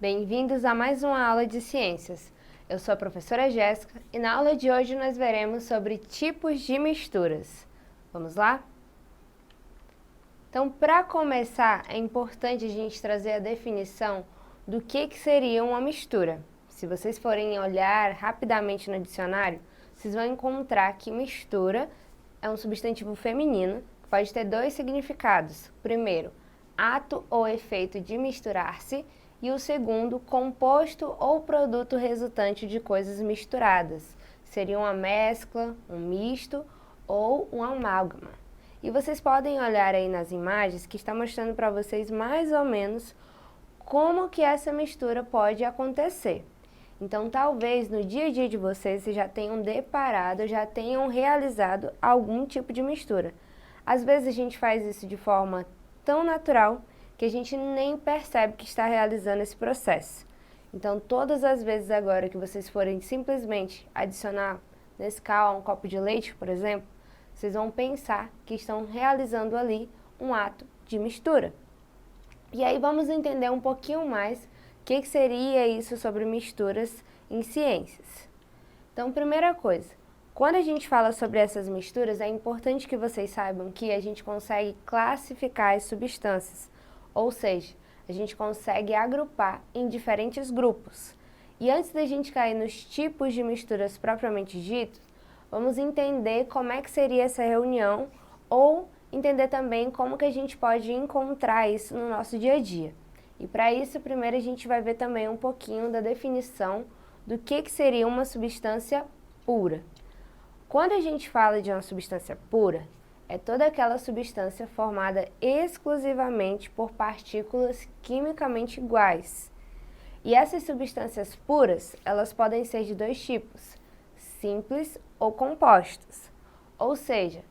Bem-vindos a mais uma aula de ciências. Eu sou a professora Jéssica e na aula de hoje nós veremos sobre tipos de misturas. Vamos lá? Então, para começar, é importante a gente trazer a definição do que seria uma mistura. Se vocês forem olhar rapidamente no dicionário, vocês vão encontrar que mistura é um substantivo feminino que pode ter dois significados. Primeiro, ato ou efeito de misturar-se, e o segundo, composto ou produto resultante de coisas misturadas. Seria uma mescla, um misto ou um amálgama. E vocês podem olhar aí nas imagens que está mostrando para vocês mais ou menos como que essa mistura pode acontecer. Então, talvez no dia a dia de vocês já tenham deparado, já tenham realizado algum tipo de mistura. Às vezes a gente faz isso de forma tão natural que a gente nem percebe que está realizando esse processo. Então, todas as vezes agora que vocês forem simplesmente adicionar Nescau a um copo de leite, por exemplo, vocês vão pensar que estão realizando ali um ato de mistura. E aí vamos entender um pouquinho mais o que seria isso sobre misturas em ciências. Então, primeira coisa, quando a gente fala sobre essas misturas, é importante que vocês saibam que a gente consegue classificar as substâncias, ou seja, a gente consegue agrupar em diferentes grupos. E antes da gente cair nos tipos de misturas propriamente ditos, vamos entender como é que seria essa reunião ou entender também como que a gente pode encontrar isso no nosso dia a dia. E para isso, primeiro a gente vai ver também um pouquinho da definição do que seria uma substância pura. Quando a gente fala de uma substância pura, é toda aquela substância formada exclusivamente por partículas quimicamente iguais. E essas substâncias puras, elas podem ser de dois tipos, simples ou compostos. Ou seja,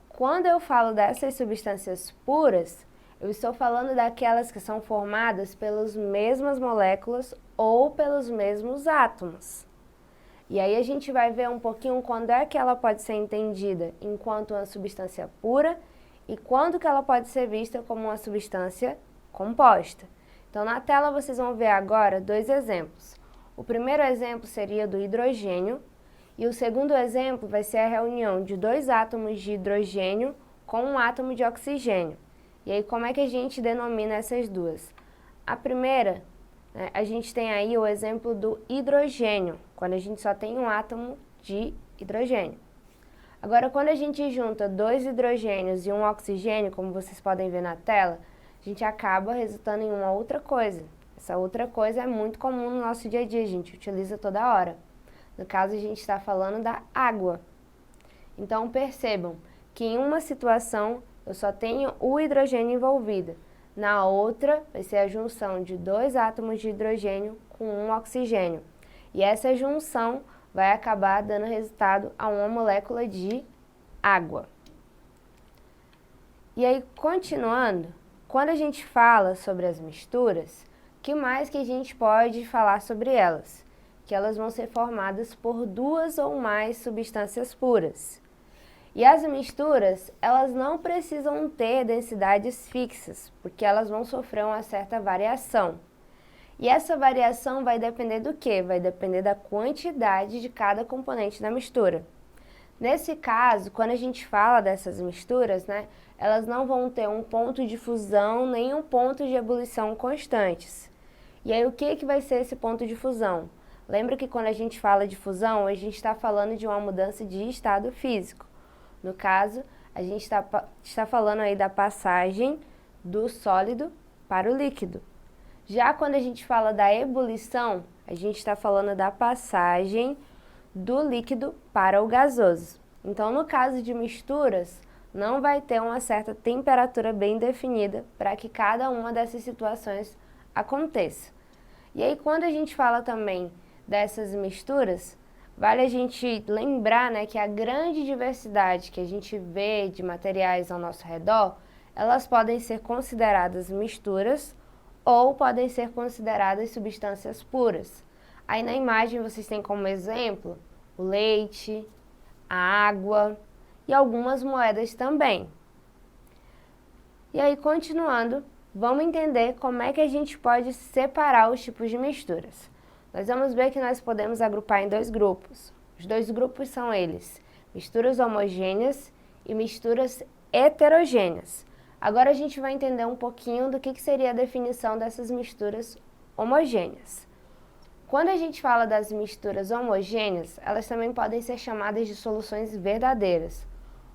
quando eu falo dessas substâncias puras, eu estou falando daquelas que são formadas pelas mesmas moléculas ou pelos mesmos átomos. E aí a gente vai ver um pouquinho quando é que ela pode ser entendida enquanto uma substância pura e quando que ela pode ser vista como uma substância composta. Então na tela vocês vão ver agora dois exemplos. O primeiro exemplo seria do hidrogênio e o segundo exemplo vai ser a reunião de dois átomos de hidrogênio com um átomo de oxigênio. E aí como é que a gente denomina essas duas? A primeira, a gente tem aí o exemplo do hidrogênio, quando a gente só tem um átomo de hidrogênio. Agora, quando a gente junta dois hidrogênios e um oxigênio, como vocês podem ver na tela, a gente acaba resultando em uma outra coisa. Essa outra coisa é muito comum no nosso dia a dia, a gente utiliza toda hora. No caso, a gente está falando da água. Então, percebam que em uma situação eu só tenho o hidrogênio envolvido. Na outra, vai ser a junção de dois átomos de hidrogênio com um oxigênio. E essa junção vai acabar dando resultado a uma molécula de água. E aí, continuando, quando a gente fala sobre as misturas, o que mais que a gente pode falar sobre elas? Que elas vão ser formadas por duas ou mais substâncias puras. E as misturas, elas não precisam ter densidades fixas, porque elas vão sofrer uma certa variação. E essa variação vai depender do quê? Vai depender da quantidade de cada componente da mistura. Nesse caso, quando a gente fala dessas misturas, elas não vão ter um ponto de fusão nem um ponto de ebulição constantes. E aí, o que vai ser esse ponto de fusão? Lembra que quando a gente fala de fusão, a gente está falando de uma mudança de estado físico. No caso, a gente está falando aí da passagem do sólido para o líquido. Já quando a gente fala da ebulição, a gente está falando da passagem do líquido para o gasoso. Então, no caso de misturas, não vai ter uma certa temperatura bem definida para que cada uma dessas situações aconteça. E aí, quando a gente fala também dessas misturas, vale a gente lembrar que a grande diversidade que a gente vê de materiais ao nosso redor, elas podem ser consideradas misturas ou podem ser consideradas substâncias puras. Aí na imagem vocês têm como exemplo o leite, a água e algumas moedas também. E aí, continuando, vamos entender como é que a gente pode separar os tipos de misturas. Nós vamos ver que nós podemos agrupar em dois grupos. Os dois grupos são eles, misturas homogêneas e misturas heterogêneas. Agora a gente vai entender um pouquinho do que seria a definição dessas misturas homogêneas. Quando a gente fala das misturas homogêneas, elas também podem ser chamadas de soluções verdadeiras,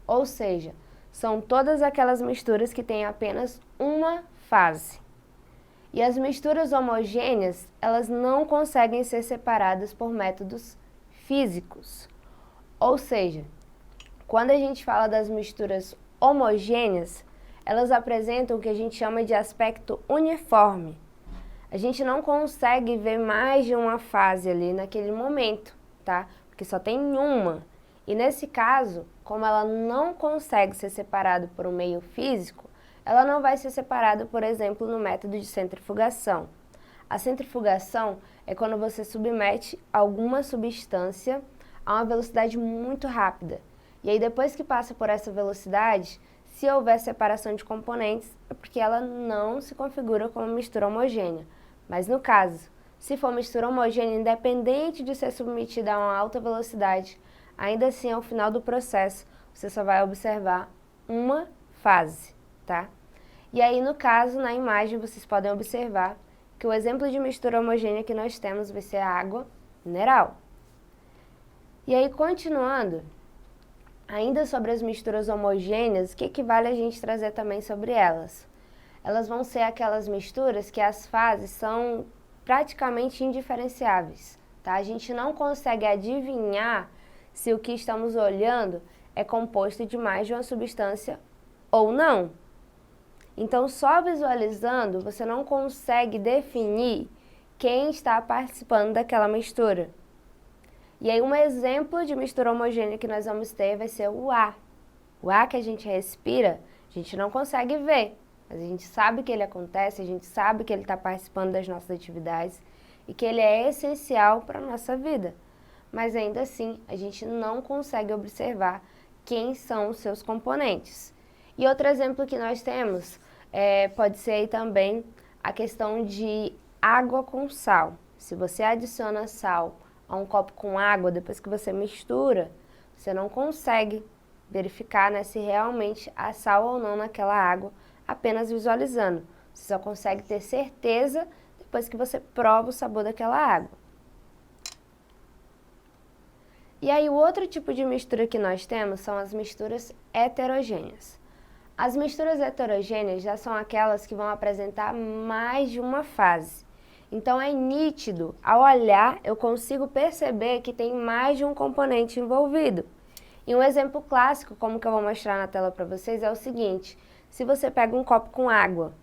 ou seja, são todas aquelas misturas que têm apenas uma fase. E as misturas homogêneas, elas não conseguem ser separadas por métodos físicos. Ou seja, quando a gente fala das misturas homogêneas, elas apresentam o que a gente chama de aspecto uniforme. A gente não consegue ver mais de uma fase ali naquele momento, tá? Porque só tem uma. E nesse caso, como ela não consegue ser separada por um meio físico, ela não vai ser separada, por exemplo, no método de centrifugação. A centrifugação é quando você submete alguma substância a uma velocidade muito rápida. E aí depois que passa por essa velocidade, se houver separação de componentes, é porque ela não se configura como mistura homogênea. Mas no caso, se for mistura homogênea, independente de ser submetida a uma alta velocidade, ainda assim, ao final do processo, você só vai observar uma fase, tá? E aí, no caso, na imagem, vocês podem observar que o exemplo de mistura homogênea que nós temos vai ser a água mineral. E aí, continuando, ainda sobre as misturas homogêneas, o que vale a gente trazer também sobre elas? Elas vão ser aquelas misturas que as fases são praticamente indiferenciáveis, tá? A gente não consegue adivinhar se o que estamos olhando é composto de mais de uma substância ou não. Então, só visualizando, você não consegue definir quem está participando daquela mistura. E aí, um exemplo de mistura homogênea que nós vamos ter vai ser o ar. O ar que a gente respira, a gente não consegue ver, mas a gente sabe que ele acontece, a gente sabe que ele está participando das nossas atividades e que ele é essencial para a nossa vida. Mas ainda assim, a gente não consegue observar quem são os seus componentes. E outro exemplo que nós temos pode ser aí também a questão de água com sal. Se você adiciona sal a um copo com água, depois que você mistura, você não consegue verificar, né, se realmente há sal ou não naquela água, apenas visualizando. Você só consegue ter certeza depois que você prova o sabor daquela água. E aí o outro tipo de mistura que nós temos são as misturas heterogêneas. As misturas heterogêneas já são aquelas que vão apresentar mais de uma fase. Então é nítido, ao olhar eu consigo perceber que tem mais de um componente envolvido. E um exemplo clássico, como que eu vou mostrar na tela para vocês, é o seguinte: se você pega um copo com água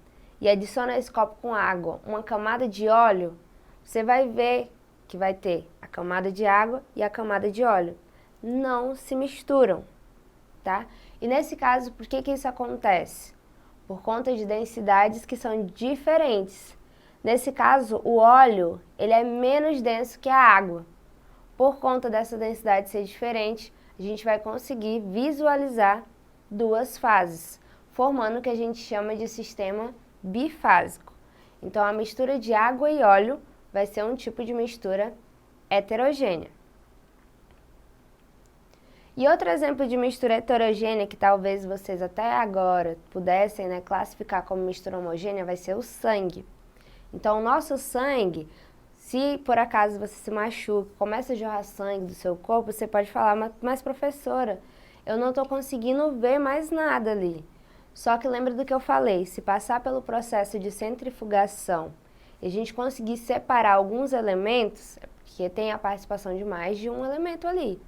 e adiciona a esse copo com água uma camada de óleo, você vai ver que vai ter a camada de água e a camada de óleo. Não se misturam, tá? E nesse caso, por que isso acontece? Por conta de densidades que são diferentes. Nesse caso, o óleo ele é menos denso que a água. Por conta dessa densidade ser diferente, a gente vai conseguir visualizar duas fases, formando o que a gente chama de sistema bifásico. Então, a mistura de água e óleo vai ser um tipo de mistura heterogênea. E outro exemplo de mistura heterogênea que talvez vocês até agora pudessem, né, classificar como mistura homogênea vai ser o sangue. Então, o nosso sangue, se por acaso você se machuca, começa a jorrar sangue do seu corpo, você pode falar, mas professora, eu não estou conseguindo ver mais nada ali. Só que lembra do que eu falei, se passar pelo processo de centrifugação e a gente conseguir separar alguns elementos, é porque tem a participação de mais de um elemento ali.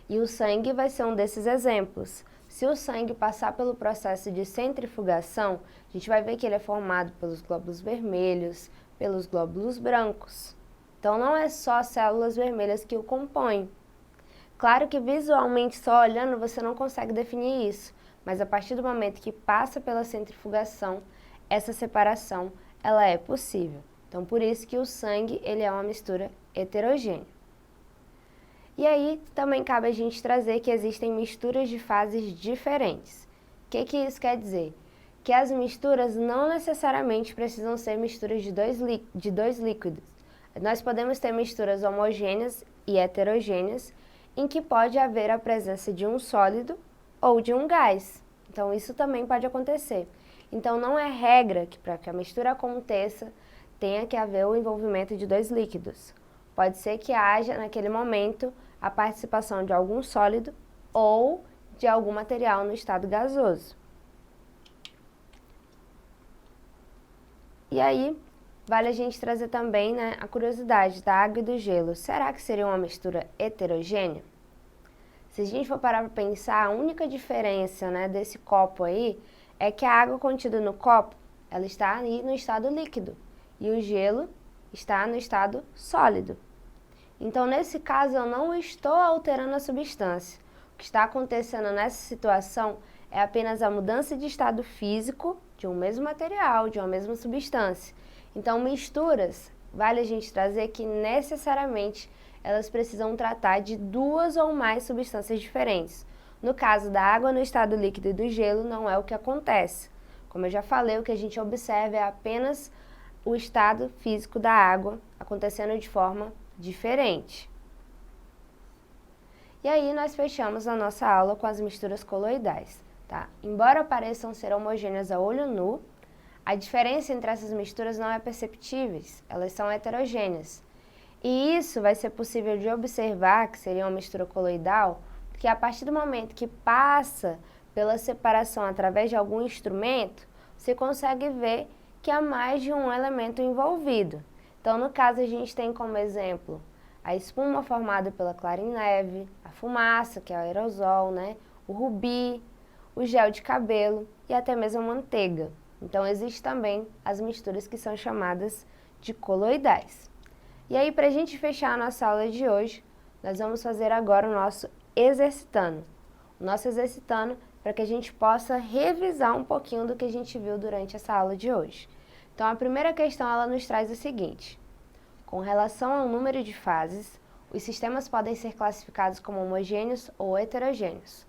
E o sangue vai ser um desses exemplos. Se o sangue passar pelo processo de centrifugação, a gente vai ver que ele é formado pelos glóbulos vermelhos, pelos glóbulos brancos. Então, não é só células vermelhas que o compõem. Claro que visualmente, só olhando, você não consegue definir isso, mas a partir do momento que passa pela centrifugação, essa separação ela é possível. Então, por isso que o sangue ele é uma mistura heterogênea. E aí, também cabe a gente trazer que existem misturas de fases diferentes. O que isso quer dizer? que as misturas não necessariamente precisam ser misturas de dois líquidos. Nós podemos ter misturas homogêneas e heterogêneas, em que pode haver a presença de um sólido ou de um gás. Então, isso também pode acontecer. Então, não é regra que para que a mistura aconteça, tenha que haver o envolvimento de dois líquidos. Pode ser que haja, naquele momento, a participação de algum sólido ou de algum material no estado gasoso. E aí, vale a gente trazer também, né, a curiosidade da água e do gelo. Será que seria uma mistura heterogênea? Se a gente for parar para pensar, a única diferença, né, desse copo aí é que a água contida no copo, ela está ali no estado líquido e o gelo está no estado sólido. Então, nesse caso, eu não estou alterando a substância. O que está acontecendo nessa situação é apenas a mudança de estado físico de um mesmo material, de uma mesma substância. Então, misturas, vale a gente trazer que necessariamente elas precisam tratar de duas ou mais substâncias diferentes. No caso da água no estado líquido e do gelo, não é o que acontece. Como eu já falei, o que a gente observa é apenas o estado físico da água acontecendo de forma diferente. E aí nós fechamos a nossa aula com as misturas coloidais, tá? Embora pareçam ser homogêneas a olho nu, a diferença entre essas misturas não é perceptível, elas são heterogêneas. E isso vai ser possível de observar, que seria uma mistura coloidal, porque a partir do momento que passa pela separação através de algum instrumento, você consegue ver que há mais de um elemento envolvido. Então, no caso, a gente tem como exemplo a espuma formada pela clara em neve, a fumaça, que é o aerosol, né? O rubi, o gel de cabelo e até mesmo a manteiga. Então, existem também as misturas que são chamadas de coloidais. E aí, para a gente fechar a nossa aula de hoje, nós vamos fazer agora o nosso exercitando. O nosso exercitando para que a gente possa revisar um pouquinho do que a gente viu durante essa aula de hoje. Então, a primeira questão, ela nos traz o seguinte: com relação ao número de fases, os sistemas podem ser classificados como homogêneos ou heterogêneos.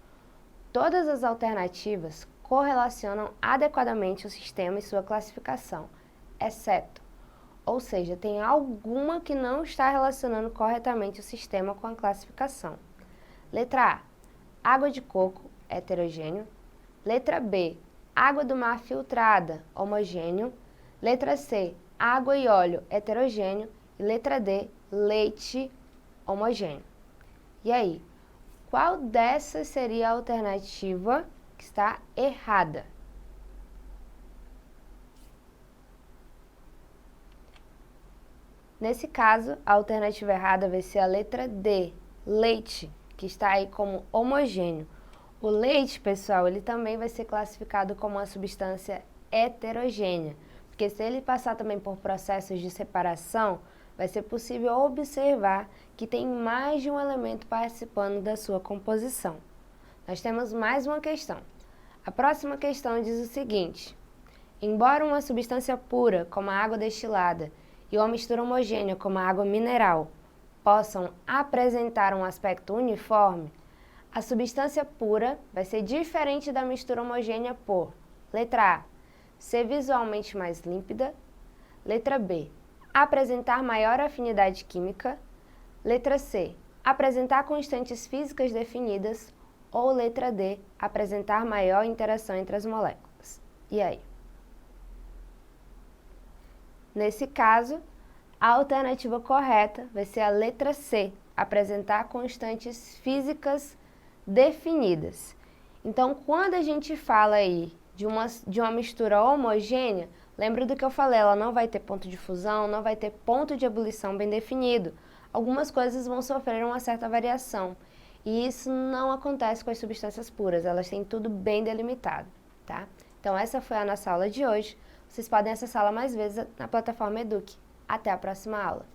Todas as alternativas correlacionam adequadamente o sistema e sua classificação, exceto, ou seja, tem alguma que não está relacionando corretamente o sistema com a classificação. Letra A, água de coco, heterogêneo. Letra B, água do mar filtrada, homogêneo. Letra C, água e óleo, heterogêneo. E letra D, leite, homogêneo. E aí, qual dessas seria a alternativa que está errada? Nesse caso, a alternativa errada vai ser a letra D, leite, que está aí como homogêneo. O leite, pessoal, ele também vai ser classificado como uma substância heterogênea, porque se ele passar também por processos de separação, vai ser possível observar que tem mais de um elemento participando da sua composição. Nós temos mais uma questão. A próxima questão diz o seguinte: embora uma substância pura, como a água destilada, e uma mistura homogênea, como a água mineral, possam apresentar um aspecto uniforme, a substância pura vai ser diferente da mistura homogênea por: letra A, ser visualmente mais límpida. Letra B, apresentar maior afinidade química. Letra C, apresentar constantes físicas definidas. Ou letra D, apresentar maior interação entre as moléculas. E aí? Nesse caso, a alternativa correta vai ser a letra C, apresentar constantes físicas definidas. Então, quando a gente fala aí de uma mistura homogênea, lembra do que eu falei, ela não vai ter ponto de fusão, não vai ter ponto de ebulição bem definido. Algumas coisas vão sofrer uma certa variação. E isso não acontece com as substâncias puras, elas têm tudo bem delimitado, tá? Então, essa foi a nossa aula de hoje. Vocês podem acessá-la mais vezes na plataforma Eduque. Até a próxima aula!